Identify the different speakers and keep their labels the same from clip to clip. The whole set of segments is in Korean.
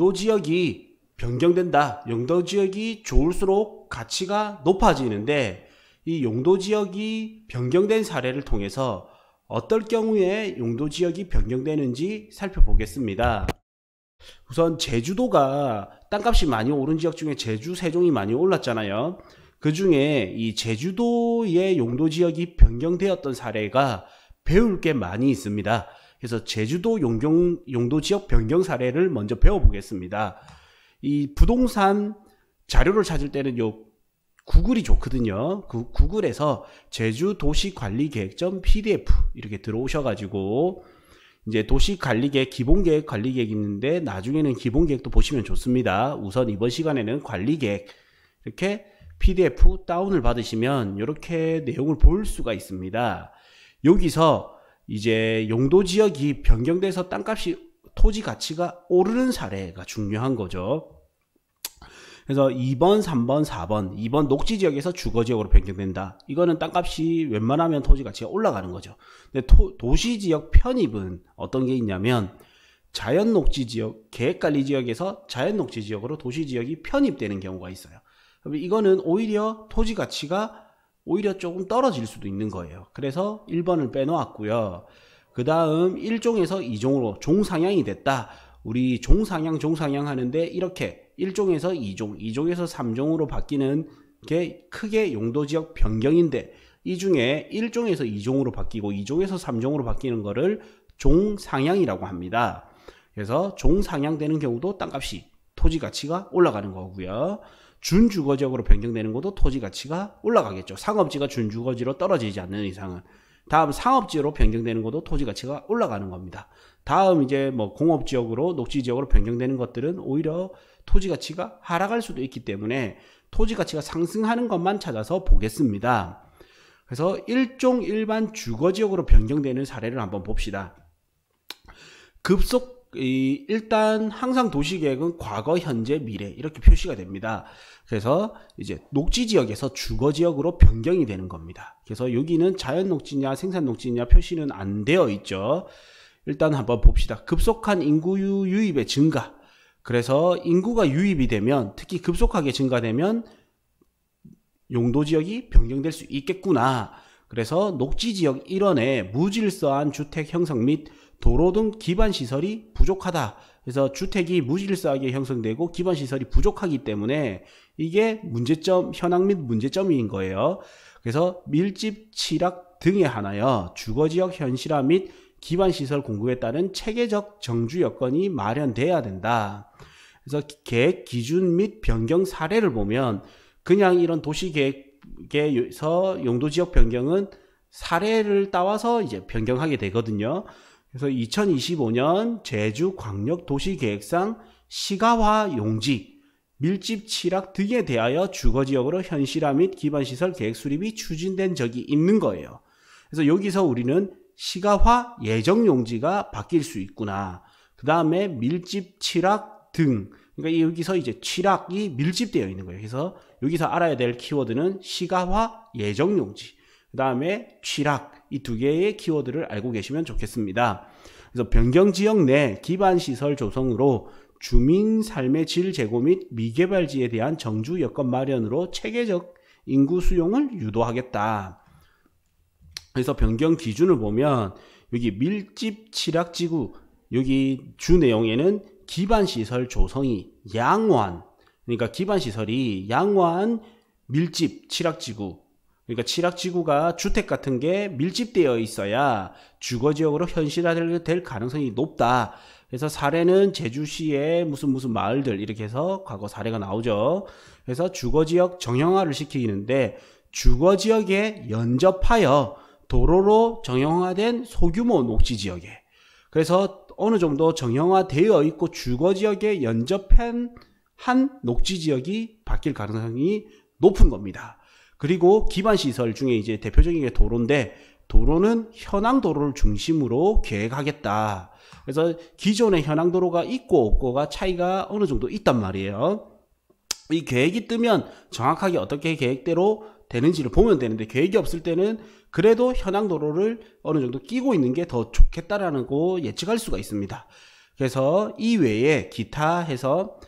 Speaker 1: 용도지역이 변경된다. 용도지역이 좋을수록 가치가 높아지는데 이 용도지역이 변경된 사례를 통해서 어떨 경우에 용도지역이 변경되는지 살펴보겠습니다. 우선 제주도가 땅값이 많이 오른 지역 중에 제주, 세종이 많이 올랐잖아요. 그 중에 이 제주도의 용도지역이 변경되었던 사례가 배울 게 많이 있습니다. 그래서 제주도 용도지역 변경 사례를 먼저 배워보겠습니다. 이 부동산 자료를 찾을 때는 요 구글이 좋거든요. 그 구글에서 제주도시관리계획 PDF 이렇게 들어오셔가지고 이제 도시관리계획, 기본계획, 관리계획 있는데 나중에는 기본계획도 보시면 좋습니다. 우선 이번 시간에는 관리계획 이렇게 PDF 다운을 받으시면 이렇게 내용을 볼 수가 있습니다. 여기서 이제 용도지역이 변경돼서 땅값이 토지 가치가 오르는 사례가 중요한 거죠. 그래서 2번, 3번, 4번, 2번 녹지지역에서 주거지역으로 변경된다. 이거는 땅값이 웬만하면 토지 가치가 올라가는 거죠. 근데 도시지역 편입은 어떤 게 있냐면 자연녹지지역, 계획관리지역에서 자연녹지지역으로 도시지역이 편입되는 경우가 있어요. 이거는 오히려 토지 가치가 오히려 조금 떨어질 수도 있는 거예요. 그래서 1번을 빼놓았고요. 그 다음 1종에서 2종으로 종상향이 됐다. 우리 종상향 하는데 이렇게 1종에서 2종, 2종에서 3종으로 바뀌는 게 크게 용도지역 변경인데 이 중에 1종에서 2종으로 바뀌고 2종에서 3종으로 바뀌는 거를 종상향이라고 합니다. 그래서 종상향되는 경우도 땅값이 토지 가치가 올라가는 거고요. 준주거지역으로 변경되는 것도 토지 가치가 올라가겠죠. 상업지가 준주거지로 떨어지지 않는 이상은. 다음 상업지로 변경되는 것도 토지 가치가 올라가는 겁니다. 다음 이제 뭐 공업지역으로 녹지지역으로 변경되는 것들은 오히려 토지 가치가 하락할 수도 있기 때문에 토지 가치가 상승하는 것만 찾아서 보겠습니다. 그래서 1종 일반 주거지역으로 변경되는 사례를 한번 봅시다. 일단 항상 도시계획은 과거, 현재, 미래 이렇게 표시가 됩니다. 그래서 이제 녹지지역에서 주거지역으로 변경이 되는 겁니다. 그래서 여기는 자연녹지냐 생산녹지냐 표시는 안 되어 있죠. 일단 한번 봅시다. 급속한 인구 유입의 증가. 그래서 인구가 유입이 되면 특히 급속하게 증가되면 용도지역이 변경될 수 있겠구나. 그래서 녹지지역 일원에 무질서한 주택 형성 및 도로 등 기반시설이 부족하다. 그래서 주택이 무질서하게 형성되고 기반시설이 부족하기 때문에 이게 문제점, 현황 및 문제점인 거예요. 그래서 밀집, 취락 등에 한하여 주거지역 현실화 및 기반시설 공급에 따른 체계적 정주 여건이 마련돼야 된다. 그래서 계획 기준 및 변경 사례를 보면 그냥 이런 도시계획에서 용도지역 변경은 사례를 따와서 이제 변경하게 되거든요. 그래서 2025년 제주광역도시계획상 시가화 용지, 밀집 취락 등에 대하여 주거지역으로 현실화 및 기반시설 계획 수립이 추진된 적이 있는 거예요. 그래서 여기서 우리는 시가화 예정 용지가 바뀔 수 있구나. 그 다음에 밀집 취락 등, 그러니까 여기서 이제 취락이 밀집되어 있는 거예요. 그래서 여기서 알아야 될 키워드는 시가화 예정 용지, 그 다음에 취락, 이 두 개의 키워드를 알고 계시면 좋겠습니다. 그래서 변경지역 내 기반시설 조성으로 주민 삶의 질 제고 및 미개발지에 대한 정주 여건 마련으로 체계적 인구 수용을 유도하겠다. 그래서 변경 기준을 보면 여기 밀집 취락지구, 여기 주 내용에는 기반시설 조성이 양호한, 그러니까 기반시설이 양호한 밀집 취락지구, 그러니까 취락지구가 주택 같은 게 밀집되어 있어야 주거지역으로 현실화될 가능성이 높다. 그래서 사례는 제주시의 무슨 마을들 이렇게 해서 과거 사례가 나오죠. 그래서 주거지역 정형화를 시키는데 주거지역에 연접하여 도로로 정형화된 소규모 녹지지역에, 그래서 어느 정도 정형화되어 있고 주거지역에 연접한 한 녹지지역이 바뀔 가능성이 높은 겁니다. 그리고 기반시설 중에 이제 대표적인 게 도로인데 도로는 현황도로를 중심으로 계획하겠다. 그래서 기존의 현황도로가 있고 없고가 차이가 어느 정도 있단 말이에요. 이 계획이 뜨면 정확하게 어떻게 계획대로 되는지를 보면 되는데 계획이 없을 때는 그래도 현황도로를 어느 정도 끼고 있는 게 더 좋겠다라는 거 예측할 수가 있습니다. 그래서 이 외에 기타 해서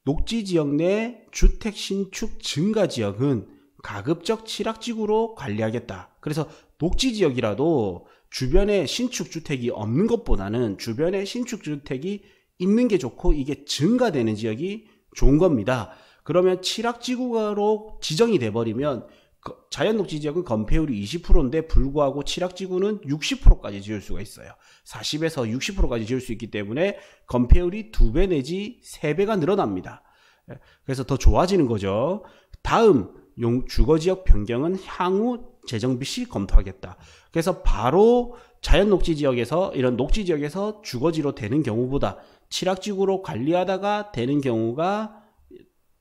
Speaker 1: 녹지지역 내 주택 신축 증가지역은 가급적 취락지구로 관리하겠다. 그래서 녹지지역이라도 주변에 신축주택이 없는 것보다는 주변에 신축주택이 있는 게 좋고 이게 증가되는 지역이 좋은 겁니다. 그러면 취락지구로 지정이 돼버리면 자연녹지지역은 건폐율이 20%인데 불구하고 취락지구는 60%까지 지을 수가 있어요. 40에서 60%까지 지을 수 있기 때문에 건폐율이 2배 내지 3배가 늘어납니다. 그래서 더 좋아지는 거죠. 다음 주거지역 변경은 향후 재정비 시 검토하겠다. 그래서 바로 자연녹지지역에서 이런 녹지지역에서 주거지로 되는 경우보다 취락지구로 관리하다가 되는 경우가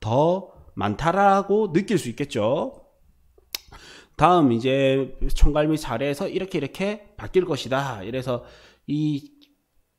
Speaker 1: 더 많다라고 느낄 수 있겠죠. 다음 이제 총괄 및 사례에서 이렇게 바뀔 것이다. 이래서 이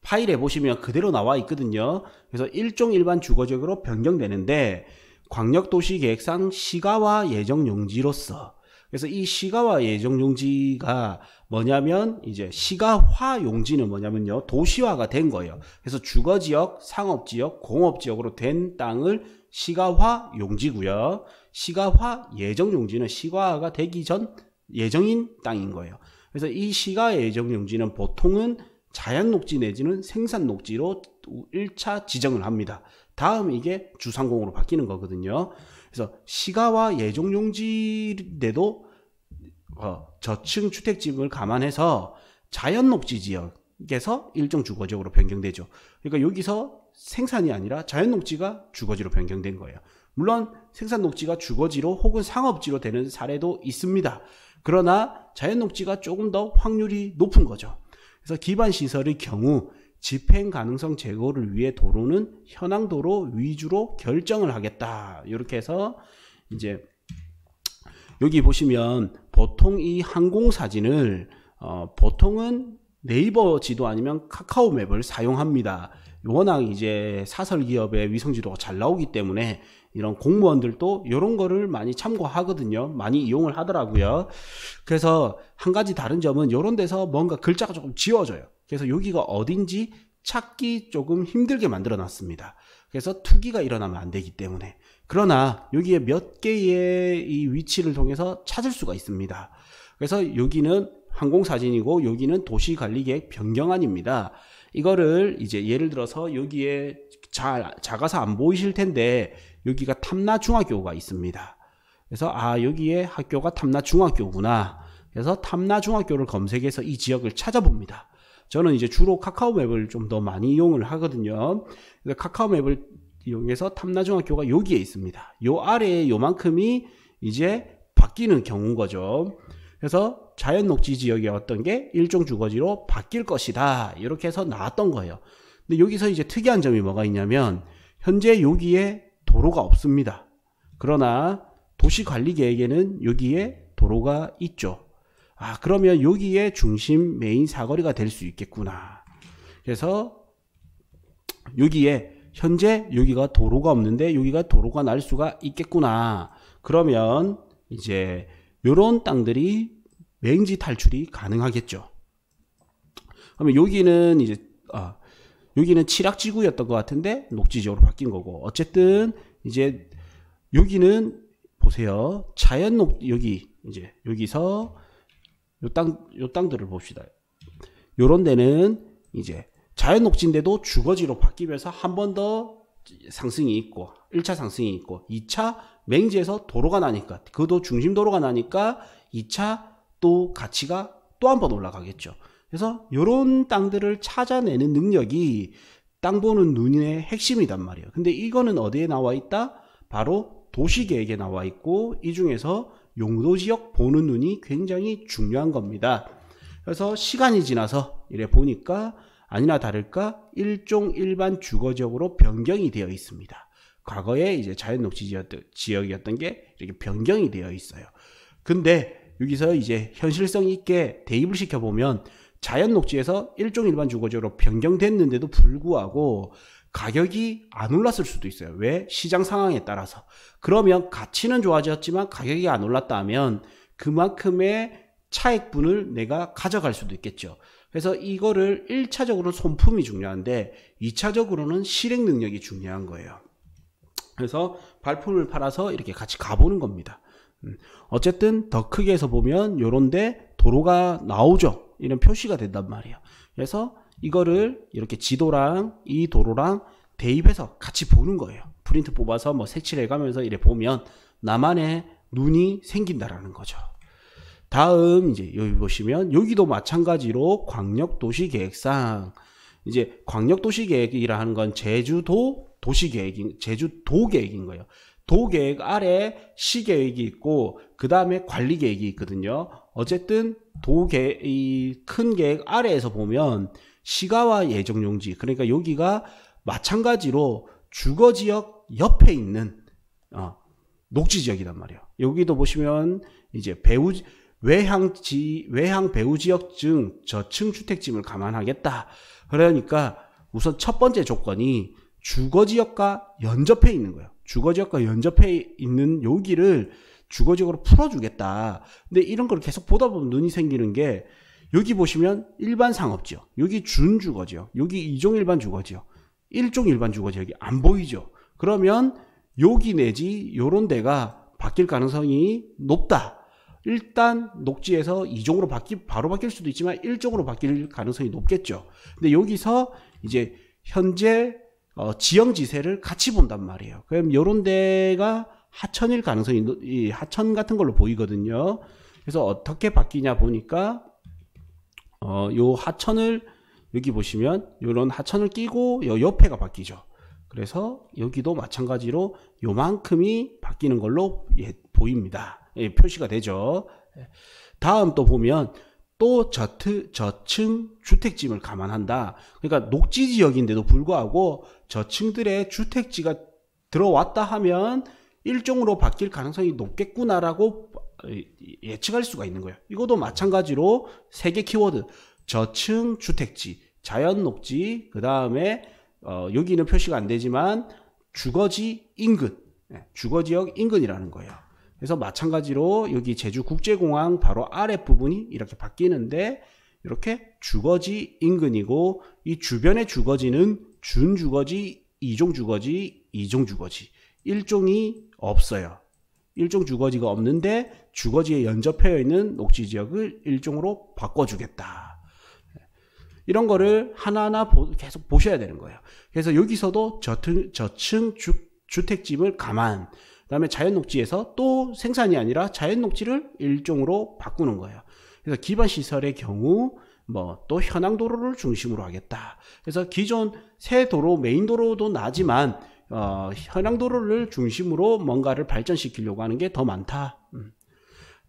Speaker 1: 파일에 보시면 그대로 나와 있거든요. 그래서 일종 일반 주거지역으로 변경되는데 광역도시계획상 시가와 예정용지로서, 그래서 이 시가와 예정용지가 뭐냐면 이제 시가화 용지는 뭐냐면요, 도시화가 된 거예요. 그래서 주거지역, 상업지역, 공업지역으로 된 땅을 시가화 용지고요. 시가화 예정 용지는 시가화가 되기 전 예정인 땅인 거예요. 그래서 이 시가 예정 용지는 보통은 자연녹지 내지는 생산녹지로 1차 지정을 합니다. 다음 이게 주상공으로 바뀌는 거거든요. 그래서 시가와 예정 용지인데도 저층 주택집을 감안해서 자연녹지 지역에서 일정 주거지역으로 변경되죠. 그러니까 여기서 생산이 아니라 자연녹지가 주거지로 변경된 거예요. 물론 생산녹지가 주거지로 혹은 상업지로 되는 사례도 있습니다. 그러나 자연녹지가 조금 더 확률이 높은 거죠. 그래서 기반시설의 경우 집행 가능성 제고를 위해 도로는 현황도로 위주로 결정을 하겠다. 이렇게 해서 이제 여기 보시면 보통 이 항공사진을 보통은 네이버 지도 아니면 카카오맵을 사용합니다. 워낙 이제 사설기업의 위성지도가 잘 나오기 때문에 이런 공무원들도 이런 거를 많이 참고하거든요. 많이 이용을 하더라고요. 그래서 한 가지 다른 점은 이런 데서 뭔가 글자가 조금 지워져요. 그래서 여기가 어딘지 찾기 조금 힘들게 만들어 놨습니다. 그래서 투기가 일어나면 안 되기 때문에. 그러나 여기에 몇 개의 이 위치를 통해서 찾을 수가 있습니다. 그래서 여기는 항공사진이고 여기는 도시관리계획 변경안입니다. 이거를 이제 예를 들어서 여기에 작아서 안 보이실 텐데 여기가 탐나중학교가 있습니다. 그래서 여기에 학교가 탐나중학교구나. 그래서 탐나중학교를 검색해서 이 지역을 찾아봅니다. 저는 이제 주로 카카오맵을 좀 더 많이 이용을 하거든요. 그래서 카카오맵을 이용해서 탐나중학교가 여기에 있습니다. 요 아래에 요만큼이 이제 바뀌는 경우인 거죠. 그래서 자연녹지 지역의 어떤 게 일종 주거지로 바뀔 것이다. 이렇게 해서 나왔던 거예요. 근데 여기서 이제 특이한 점이 뭐가 있냐면 현재 여기에 도로가 없습니다. 그러나 도시관리계획에는 여기에 도로가 있죠. 그러면 여기에 중심 메인 사거리가 될 수 있겠구나. 그래서 여기에 현재 여기가 도로가 없는데 여기가 도로가 날 수가 있겠구나. 그러면 이제 요런 땅들이 맹지 탈출이 가능하겠죠. 그러면 여기는 이제 여기는 칠학지구였던 것 같은데 녹지지역으로 바뀐 거고, 어쨌든 이제 여기는 보세요. 여기 이제 여기서 요 땅들을 봅시다. 요런 데는 이제 자연녹지인데도 주거지로 바뀌면서 한 번 더 상승이 있고 1차 상승이 있고 2차 맹지에서 도로가 나니까, 그것도 중심도로가 나니까 2차 또 가치가 또 한 번 올라가겠죠. 그래서 이런 땅들을 찾아내는 능력이 땅 보는 눈의 핵심이단 말이에요. 근데 이거는 어디에 나와 있다? 바로 도시계획에 나와 있고, 이 중에서 용도지역 보는 눈이 굉장히 중요한 겁니다. 그래서 시간이 지나서 이래 보니까 아니나 다를까 일종 일반 주거지역으로 변경이 되어 있습니다. 과거에 이제 자연녹지 지역이었던 게 이렇게 변경이 되어 있어요. 근데 여기서 이제 현실성 있게 대입을 시켜보면 자연녹지에서 일종 일반 주거지역으로 변경됐는데도 불구하고 가격이 안 올랐을 수도 있어요. 왜? 시장 상황에 따라서. 그러면 가치는 좋아졌지만 가격이 안 올랐다 하면 그만큼의 차액분을 내가 가져갈 수도 있겠죠. 그래서 이거를 1차적으로는 손품이 중요한데 2차적으로는 실행 능력이 중요한 거예요. 그래서 발품을 팔아서 이렇게 같이 가보는 겁니다. 어쨌든 더 크게 해서 보면 요런데 도로가 나오죠. 이런 표시가 된단 말이에요. 그래서 이거를 이렇게 지도랑 이 도로랑 대입해서 같이 보는 거예요. 프린트 뽑아서 뭐 색칠해 가면서 이렇게 보면 나만의 눈이 생긴다라는 거죠. 다음 이제 여기 보시면 여기도 마찬가지로 광역도시계획상 이제 광역도시계획이라 하는 건 제주도 도시계획인 제주도 계획인 거예요. 도계획 아래 시계획이 있고 그 다음에 관리계획이 있거든요. 어쨌든 이 큰 계획 아래에서 보면 시가와 예정용지, 그러니까 여기가 마찬가지로 주거지역 옆에 있는 녹지지역이란 말이에요. 여기도 보시면 이제 외향 배후지역증 저층 주택짐을 감안하겠다. 그러니까 우선 첫 번째 조건이 주거지역과 연접해 있는 거예요. 주거지역과 연접해 있는 여기를 주거지역으로 풀어주겠다. 근데 이런 걸 계속 보다 보면 눈이 생기는 게 여기 보시면 일반 상업지역, 여기 준주거지역, 여기 이종 일반 주거지역, 일종 일반 주거지역이 안 보이죠. 그러면 여기 내지 요런 데가 바뀔 가능성이 높다. 일단 녹지에서 2종으로 바로 바뀔 수도 있지만 1종으로 바뀔 가능성이 높겠죠. 근데 여기서 이제 현재 지형지세를 같이 본단 말이에요. 그럼 요런 데가 하천일 가능성이 하천 같은 걸로 보이거든요. 그래서 어떻게 바뀌냐 보니까 요 하천을 여기 보시면 요런 하천을 끼고 요 옆에가 바뀌죠. 그래서 여기도 마찬가지로 요만큼이 바뀌는 걸로 보입니다. 표시가 되죠. 다음 또 보면 또 저층 주택짐을 감안한다. 그러니까 녹지지역인데도 불구하고 저층들의 주택지가 들어왔다 하면 일종으로 바뀔 가능성이 높겠구나라고 예측할 수가 있는 거예요. 이것도 마찬가지로 3개 키워드, 저층 주택지, 자연 녹지, 그 다음에 여기는 표시가 안 되지만 주거지 인근, 주거지역 인근이라는 거예요. 그래서 마찬가지로 여기 제주국제공항 바로 아랫부분이 이렇게 바뀌는데 이렇게 주거지 인근이고 이 주변의 주거지는 준주거지, 이종주거지, 이종주거지, 일종이 없어요. 일종 주거지가 없는데 주거지에 연접해 있는 녹지지역을 일종으로 바꿔주겠다. 이런 거를 하나하나 계속 보셔야 되는 거예요. 그래서 여기서도 저층 주택짐을 감안, 그 다음에 자연녹지에서 또 생산이 아니라 자연녹지를 일종으로 바꾸는 거예요. 그래서 기반시설의 경우 또 현황도로를 중심으로 하겠다. 그래서 기존 새 도로, 메인도로도 나지만 현황도로를 중심으로 뭔가를 발전시키려고 하는 게 더 많다.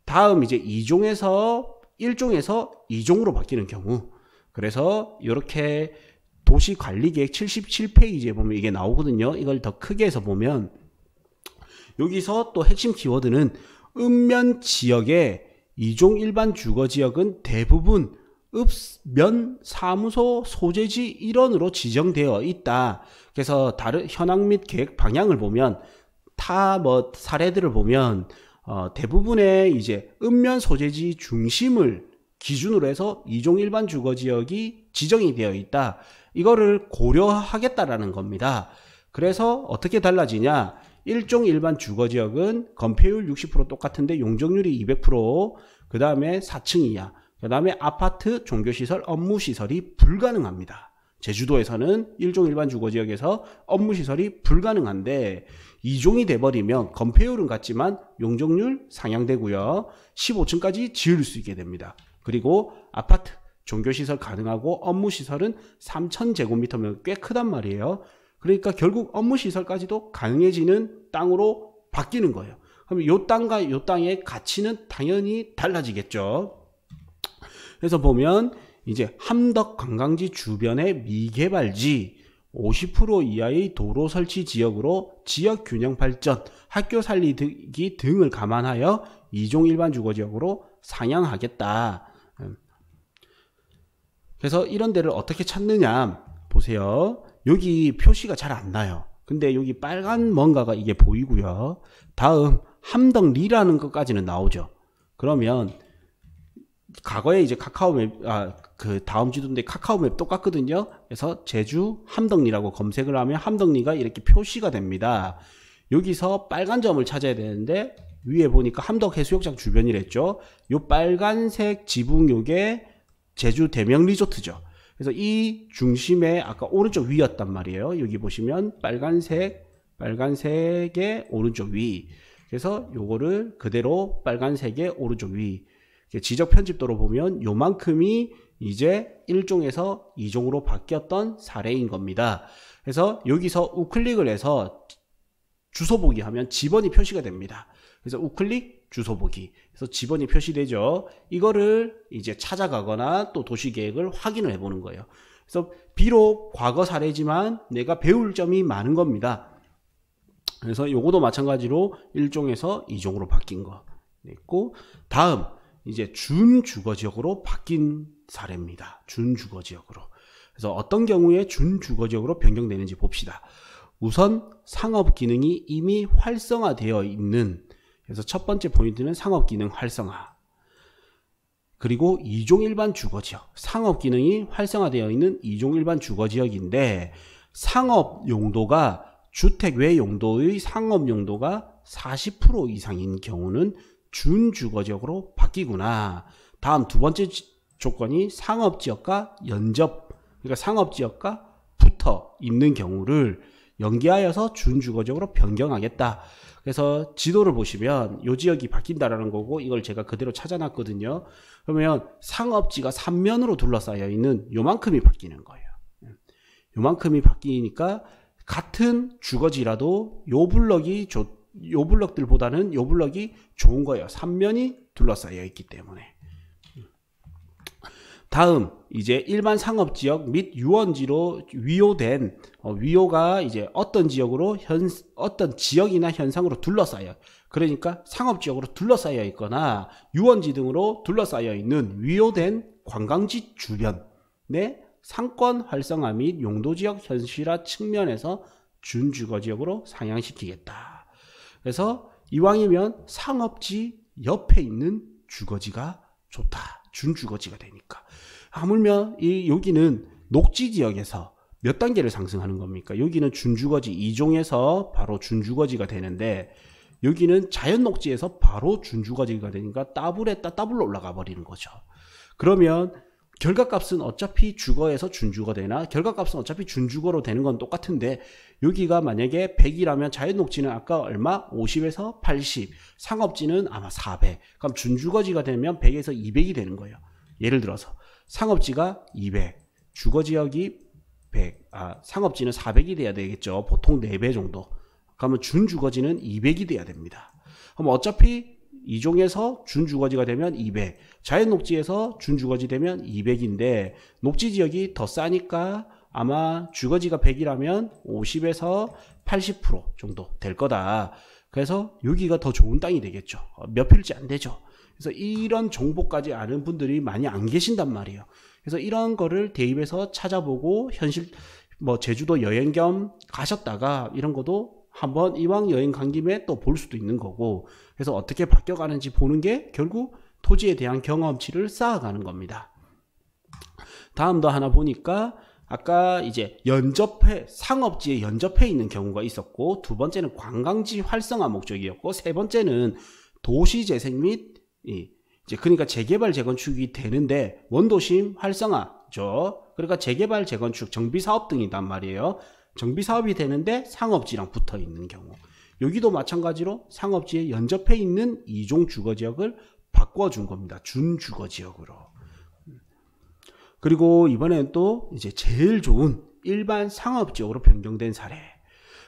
Speaker 1: 다음 이제 1종에서 2종으로 바뀌는 경우, 그래서 이렇게 도시관리계획 77페이지에 보면 이게 나오거든요. 이걸 더 크게 해서 보면 여기서 또 핵심 키워드는 읍면 지역의 2종 일반 주거지역은 대부분 읍면 사무소 소재지 일원으로 지정되어 있다. 그래서 다른 현황 및 계획 방향을 보면 사례들을 보면 대부분의 이제 읍면 소재지 중심을 기준으로 해서 2종 일반 주거지역이 지정이 되어 있다. 이거를 고려하겠다라는 겁니다. 그래서 어떻게 달라지냐? 1종 일반 주거지역은 건폐율 60% 똑같은데 용적률이 200%, 그 다음에 4층 이하, 그 다음에 아파트, 종교시설, 업무시설이 불가능합니다. 제주도에서는 1종 일반 주거지역에서 업무시설이 불가능한데 2종이 돼버리면 건폐율은 같지만 용적률 상향되고요. 15층까지 지을 수 있게 됩니다. 그리고 아파트, 종교시설 가능하고 업무시설은 3,000제곱미터면 꽤 크단 말이에요. 그러니까 결국 업무시설까지도 가능해지는 땅으로 바뀌는 거예요. 그럼 이 땅과 이 땅의 가치는 당연히 달라지겠죠. 그래서 보면 이제 함덕 관광지 주변의 미개발지 50% 이하의 도로 설치 지역으로 지역 균형 발전, 학교 살리기 등을 감안하여 2종 일반 주거지역으로 상향하겠다. 그래서 이런 데를 어떻게 찾느냐 보세요. 여기 표시가 잘 안 나요. 근데 여기 빨간 뭔가가 이게 보이고요. 다음 함덕리라는 것까지는 나오죠. 그러면 과거에 이제 카카오맵, 그 다음 지도인데 카카오맵 똑같거든요. 그래서 제주 함덕리라고 검색을 하면 함덕리가 이렇게 표시가 됩니다. 여기서 빨간 점을 찾아야 되는데 위에 보니까 함덕 해수욕장 주변이랬죠. 요 빨간색 지붕 요게 제주 대명 리조트죠. 그래서 이 중심에 아까 오른쪽 위였단 말이에요. 여기 보시면 빨간색의 오른쪽 위. 그래서 요거를 그대로 빨간색의 오른쪽 위. 지적 편집도로 보면 요만큼이 이제 1종에서 2종으로 바뀌었던 사례인 겁니다. 그래서 여기서 우클릭을 해서 주소 보기 하면 지번이 표시가 됩니다. 그래서 우클릭 주소 보기. 그래서 지번이 표시되죠. 이거를 이제 찾아가거나 또 도시계획을 확인을 해보는 거예요. 그래서 비록 과거 사례지만 내가 배울 점이 많은 겁니다. 그래서 요거도 마찬가지로 1종에서 2종으로 바뀐 거 있고, 다음 이제 준주거지역으로 바뀐 사례입니다. 준주거지역으로. 그래서 어떤 경우에 준주거지역으로 변경되는지 봅시다. 우선 상업 기능이 이미 활성화되어 있는, 그래서 첫 번째 포인트는 상업 기능 활성화. 그리고 2종 일반 주거지역. 상업 기능이 활성화되어 있는 2종 일반 주거지역인데 상업 용도가 주택 외 용도의 상업 용도가 40% 이상인 경우는 준주거지역으로 바뀌구나. 다음 두 번째 조건이 상업지역과 연접, 그러니까 상업지역과 붙어 있는 경우를 연계하여서 준주거지역으로 변경하겠다. 그래서 지도를 보시면 이 지역이 바뀐다라는 거고, 이걸 제가 그대로 찾아놨거든요. 그러면 상업지가 3면으로 둘러싸여 있는 요만큼이 바뀌는 거예요. 요만큼이 바뀌니까 같은 주거지라도 요 블럭들보다는 요 블럭이 좋은 거예요. 3면이 둘러싸여 있기 때문에. 다음 이제 일반 상업지역 및 유원지로 위호된, 위호가 이제 어떤 지역으로 어떤 지역이나 현상으로 둘러싸여, 그러니까 상업지역으로 둘러싸여 있거나 유원지 등으로 둘러싸여 있는 위호된 관광지 주변의 상권 활성화 및 용도지역 현실화 측면에서 준주거지역으로 상향시키겠다. 그래서 이왕이면 상업지 옆에 있는 주거지가 좋다. 준주거지가 되니까. 하물며 여기는 녹지지역에서 몇 단계를 상승하는 겁니까? 여기는 준주거지 2종에서 바로 준주거지가 되는데, 여기는 자연녹지에서 바로 준주거지가 되니까 더블로 올라가 버리는 거죠. 그러면 결과값은 어차피 주거에서 준주거 되나, 결과값은 어차피 준주거로 되는 건 똑같은데, 여기가 만약에 100이라면 자연녹지는 아까 얼마? 50에서 80, 상업지는 아마 400. 그럼 준주거지가 되면 100에서 200이 되는 거예요. 예를 들어서 상업지가 200, 주거지역이 100, 상업지는 400이 돼야 되겠죠. 보통 4배 정도. 그러면 준주거지는 200이 돼야 됩니다. 그럼 어차피 2종에서 준주거지가 되면 200, 자연녹지에서 준주거지 되면 200인데 녹지지역이 더 싸니까 아마 주거지가 100이라면 50에서 80% 정도 될 거다. 그래서 여기가 더 좋은 땅이 되겠죠. 몇 필지 안 되죠. 그래서 이런 정보까지 아는 분들이 많이 안 계신단 말이에요. 그래서 이런 거를 대입해서 찾아보고 현실, 제주도 여행 겸 가셨다가 이런 것도 한번 이왕 여행 간 김에 또 볼 수도 있는 거고, 그래서 어떻게 바뀌어가는지 보는 게 결국 토지에 대한 경험치를 쌓아가는 겁니다. 다음도 하나 보니까 아까 이제 상업지에 연접해 있는 경우가 있었고, 두 번째는 관광지 활성화 목적이었고, 세 번째는 도시재생 및 이제 그러니까 재개발 재건축이 되는데 원도심 활성화죠. 그러니까 재개발 재건축 정비사업 등이단 말이에요. 정비사업이 되는데 상업지랑 붙어 있는 경우, 여기도 마찬가지로 상업지에 연접해 있는 2종 주거지역을 바꿔준 겁니다. 준주거지역으로. 그리고 이번에는 또 이제 제일 좋은 일반 상업지역으로 변경된 사례.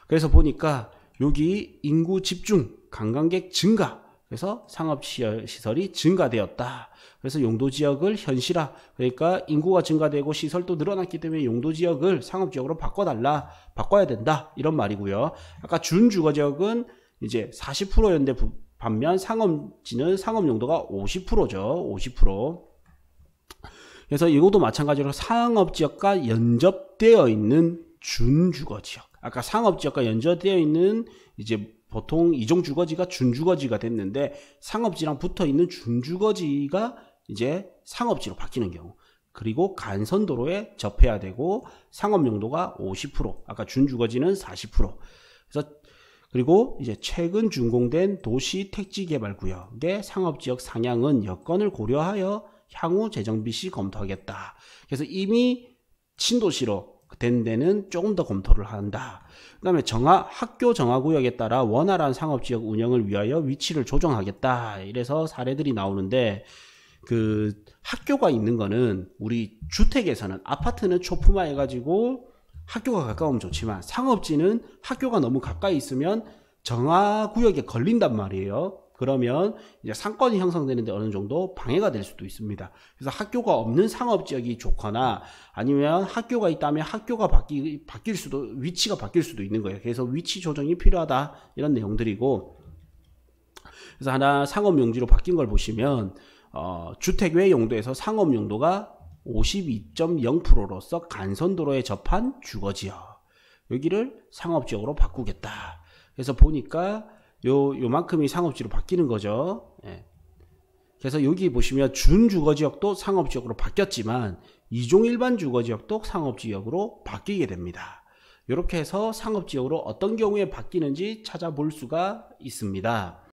Speaker 1: 그래서 보니까 여기 인구 집중, 관광객 증가, 그래서 상업시설이 증가되었다. 그래서 용도지역을 현실화, 그러니까 인구가 증가되고 시설도 늘어났기 때문에 용도지역을 상업지역으로 바꿔야 된다, 이런 말이고요. 아까 준주거지역은 이제 40%였는데 반면 상업지는 상업용도가 50%죠. 50%. 그래서 이것도 마찬가지로 상업지역과 연접되어 있는 준주거지역. 아까 상업지역과 연접되어 있는 이제 보통 2종 주거지가 준주거지가 됐는데, 상업지랑 붙어 있는 준주거지가 이제 상업지로 바뀌는 경우, 그리고 간선도로에 접해야 되고 상업용도가 50%, 아까 준주거지는 40%. 그래서 그리고 이제 최근 준공된 도시 택지개발구역의 상업지역 상향은 여건을 고려하여 향후 재정비 시 검토하겠다. 그래서 이미 신도시로 된 데는 조금 더 검토를 한다. 그 다음에 학교 정화구역에 따라 원활한 상업지역 운영을 위하여 위치를 조정하겠다. 이래서 사례들이 나오는데, 그 학교가 있는 거는 우리 주택에서는, 아파트는 초품화 해가지고 학교가 가까우면 좋지만 상업지는 학교가 너무 가까이 있으면 정화구역에 걸린단 말이에요. 그러면 이제 상권이 형성되는데 어느 정도 방해가 될 수도 있습니다. 그래서 학교가 없는 상업지역이 좋거나, 아니면 학교가 있다면 학교가 바뀔 수도, 위치가 바뀔 수도 있는 거예요. 그래서 위치 조정이 필요하다, 이런 내용들이고, 그래서 하나 상업용지로 바뀐 걸 보시면 주택 외 용도에서 상업용도가 52.0%로서 간선도로에 접한 주거지역, 여기를 상업지역으로 바꾸겠다. 그래서 보니까 요만큼이 상업지로 바뀌는 거죠. 예. 그래서 여기 보시면 준주거지역도 상업지역으로 바뀌었지만 이종 일반 주거지역도 상업지역으로 바뀌게 됩니다. 이렇게 해서 상업지역으로 어떤 경우에 바뀌는지 찾아볼 수가 있습니다.